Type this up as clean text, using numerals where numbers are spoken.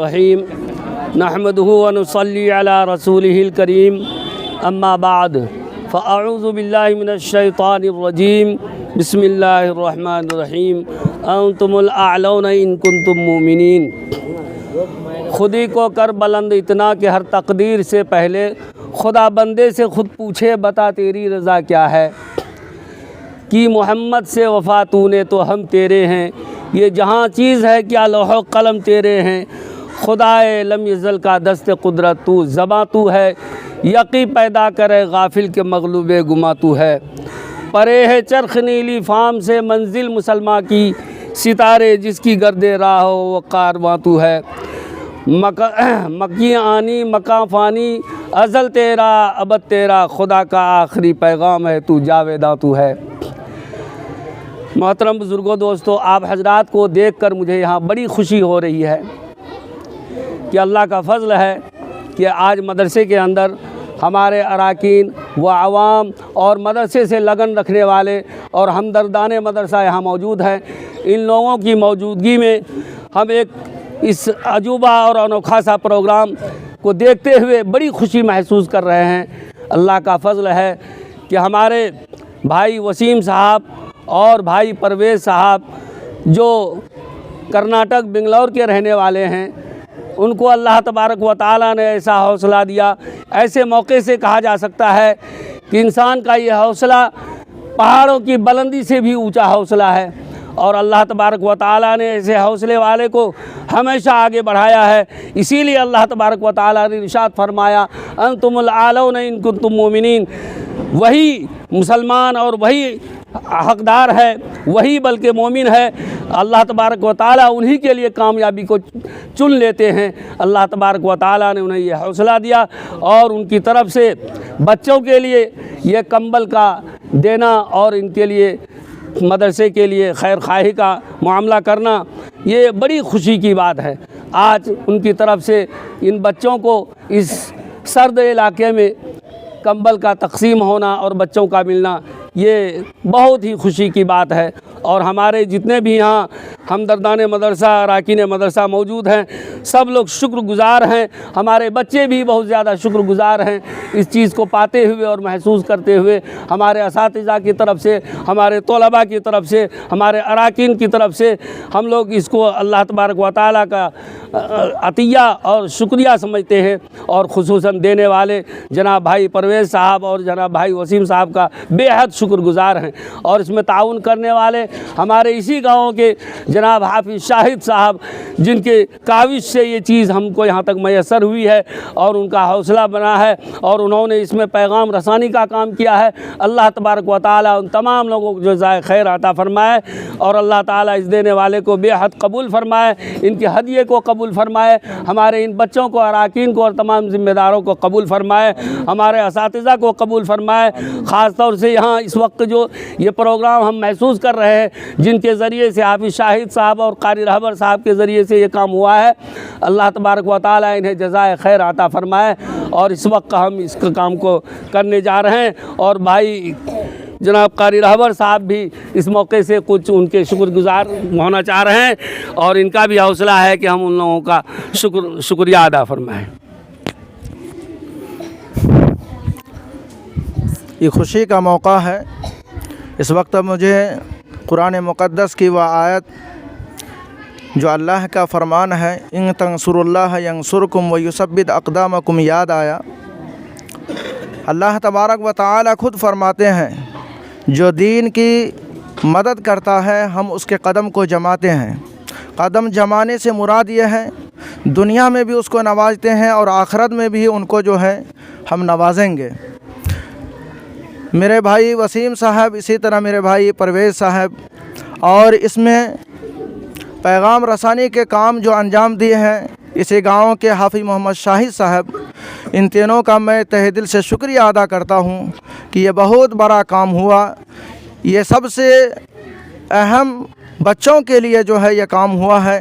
الرحیم نحمدہ و نصلی علی رسولہ الکریم اما بعد فاعوذ باللہ من الشیطان الرجیم بسم اللہ الرحمن الرحیم انتم الاعلون ان کنتم مومنین۔ خودی کو کر بلند اتنا کہ ہر تقدیر سے پہلے خدا بندے سے خود پوچھے بتا تیری رضا کیا ہے۔ کی محمد سے وفا تو نے تو ہم تیرے ہیں، یہ جہاں چیز ہے کیا لوح و قلم تیرے ہیں۔ خدائے لم یزل کا دست قدرت تو، زباں تو ہے یقی پیدا کرے غافل کے مغلوب گما تو ہے۔ پرے ہے چرخ نیلی فام سے منزل مسلمہ کی، ستارے جس کی گرد راہ ہو وہ کارواں تو ہے۔ مکی آنی مکاں فانی ازل تیرا ابد تیرا، خدا کا آخری پیغام ہے تو جاویداں تو ہے۔ محترم بزرگوں، دوستو، آپ حضرات کو دیکھ کر مجھے یہاں بڑی خوشی ہو رہی ہے کہ اللہ کا فضل ہے کہ آج مدرسے کے اندر ہمارے اراکین و عوام اور مدرسے سے لگن رکھنے والے اور ہمدردان مدرسہ یہاں موجود ہیں۔ ان لوگوں کی موجودگی میں ہم ایک اس عجوبہ اور انوکھا سا پروگرام کو دیکھتے ہوئے بڑی خوشی محسوس کر رہے ہیں۔ اللہ کا فضل ہے کہ ہمارے بھائی وسیم صاحب اور بھائی پرویز صاحب جو کرناٹک بنگلور کے رہنے والے ہیں، ان کو اللہ تبارک و تعالیٰ نے ایسا حوصلہ دیا۔ ایسے موقع سے کہا جا سکتا ہے کہ انسان کا یہ حوصلہ پہاڑوں کی بلندی سے بھی اونچا حوصلہ ہے، اور اللہ تبارک و تعالیٰ نے ایسے حوصلے والے کو ہمیشہ آگے بڑھایا ہے۔ اسی لیے اللہ تبارک و تعالیٰ نے ارشاد فرمایا انتم الاعلون ان کنتم مومنین۔ وہی مسلمان اور وہی حقدار ہے، وہی بلکہ مومن ہے۔ اللہ تبارک و تعالیٰ انہی کے لیے کامیابی کو چن لیتے ہیں۔ اللہ تبارک و تعالیٰ نے انہیں یہ حوصلہ دیا، اور ان کی طرف سے بچوں کے لیے یہ کمبل کا دینا اور ان کے لیے مدرسے کے لیے خیر خواہی کا معاملہ کرنا، یہ بڑی خوشی کی بات ہے۔ آج ان کی طرف سے ان بچوں کو اس سرد علاقے میں کمبل کا تقسیم ہونا اور بچوں کا ملنا، یہ بہت ہی خوشی کی بات ہے۔ اور ہمارے جتنے بھی یہاں ہمدردان مدرسہ اراکین مدرسہ موجود ہیں، سب لوگ شکر گزار ہیں۔ ہمارے بچے بھی بہت زیادہ شکر گزار ہیں اس چیز کو پاتے ہوئے اور محسوس کرتے ہوئے۔ ہمارے اساتذہ کی طرف سے، ہمارے طلباء کی طرف سے، ہمارے اراکین کی طرف سے ہم لوگ اس کو اللہ تبارک و تعالیٰ کا عطیہ اور شکریہ سمجھتے ہیں، اور خصوصاً دینے والے جناب بھائی پرویز صاحب اور جناب بھائی وسیم صاحب کا بے حد شکر گزار ہیں۔ اور اس میں تعاون کرنے والے ہمارے اسی گاؤں کے جناب حافظ شاہد صاحب، جن کے کاوش سے یہ چیز ہم کو یہاں تک میسر ہوئی ہے اور ان کا حوصلہ بنا ہے، اور انہوں نے اس میں پیغام رسانی کا کام کیا ہے۔ اللہ تبارک و تعالیٰ ان تمام لوگوں کو جزائے خیر عطا فرمائے، اور اللہ تعالیٰ اس دینے والے کو بے حد قبول فرمائے، ان کے ہدیے کو قبول فرمائے، ہمارے ان بچوں کو، اراکین کو اور تمام ذمہ داروں کو قبول فرمائے، ہمارے اساتذہ کو قبول فرمائے۔ خاص طور سے یہاں اس وقت جو یہ پروگرام ہم محسوس کر رہے ہیں، جن کے ذریعے سے حافظ شاہد صاحب اور قاری رہبر صاحب کے ذریعے سے یہ کام ہوا ہے، اللہ تبارک و تعالیٰ انہیں جزائے خیر عطا فرمائے۔ اور اس وقت ہم اس کام کو کرنے جا رہے ہیں، اور بھائی جناب قاری رہبر صاحب بھی اس موقع سے کچھ ان کے شکر گزار ہونا چاہ رہے ہیں، اور ان کا بھی حوصلہ ہے کہ ہم ان لوگوں کا شکریہ ادا فرمائیں۔ یہ خوشی کا موقع ہے۔ اس وقت مجھے قرآن مقدس کی وہ آیت جو اللہ کا فرمان ہے ان تنصروا اللہ ینصرکم ویثبت اقدامکم یاد آیا۔ اللہ تبارک و تعالی خود فرماتے ہیں جو دین کی مدد کرتا ہے ہم اس کے قدم کو جماتے ہیں۔ قدم جمانے سے مراد یہ ہے دنیا میں بھی اس کو نوازتے ہیں اور آخرت میں بھی ان کو جو ہے ہم نوازیں گے۔ میرے بھائی وسیم صاحب، اسی طرح میرے بھائی پرویز صاحب، اور اس میں پیغام رسانی کے کام جو انجام دیے ہیں اسی گاؤں کے حافظ محمد شاہد صاحب، ان تینوں کا میں تہہ دل سے شکریہ ادا کرتا ہوں کہ یہ بہت بڑا کام ہوا۔ یہ سب سے اہم بچوں کے لیے جو ہے یہ کام ہوا ہے،